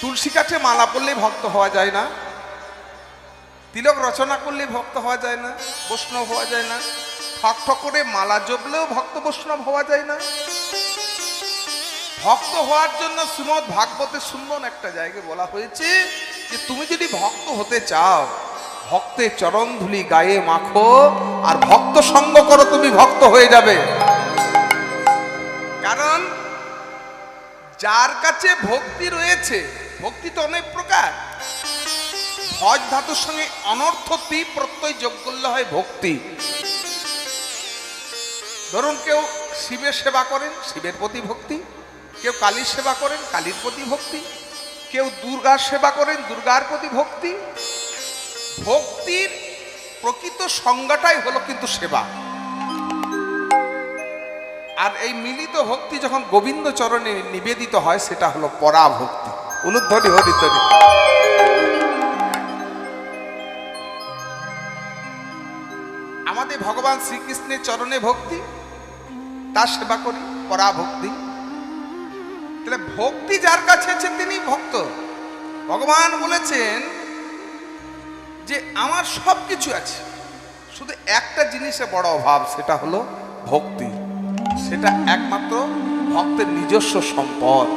তুলসী কাঠে মালা পরলে ভক্ত হওয়া যায় না, তিলক রচনা করলে ভক্ত হওয়া যায় না, বৈষ্ণব হওয়া যায় না, ঠক ঠক করে মালা জপলেও ভক্ত বৈষ্ণব হওয়া যায় না। ভক্ত হওয়ার জন্য শ্রীমদ্ ভাগবতের সুন্দর একটা জায়গায় বলা হয়েছে যে তুমি যদি ভক্ত হতে চাও, ভক্তের চরণ ধুলি গায়ে মাখো আর ভক্ত সঙ্গ করো, তুমি ভক্ত হয়ে যাবে। কারণ যার কাছে ভক্তি রয়েছে, ভক্তি তো অনেক প্রকার, ভজ ধাতুর সঙ্গে অনর্থতি প্রত্যয় যোগ করলে হয় ভক্তি। ধরুন কেউ শিবের সেবা করেন, শিবের প্রতি ভক্তি, কেউ কালীর সেবা করেন, কালীর প্রতি ভক্তি, কেউ দুর্গার সেবা করেন, দুর্গার প্রতি ভক্তি। ভক্তির প্রকৃত সংজ্ঞাটাই হলো কিন্তু সেবা। আর এই মিলিত ভক্তি যখন গোবিন্দ চরণে নিবেদিত হয় সেটা হলো পরাভক্তি। উলুধ্বনি হরিধ্বনি। আমাদের ভগবান শ্রীকৃষ্ণের চরণে ভক্তি, তার সেবা করি, পরাভক্তি। তাহলে ভক্তি যার কাছে আছে তিনি ভক্ত। ভগবান বলেছেন যে আমার সব কিছু আছে, শুধু একটা জিনিসে বড় অভাব, সেটা হলো ভক্তি। সেটা একমাত্র ভক্তের নিজস্ব সম্পদ।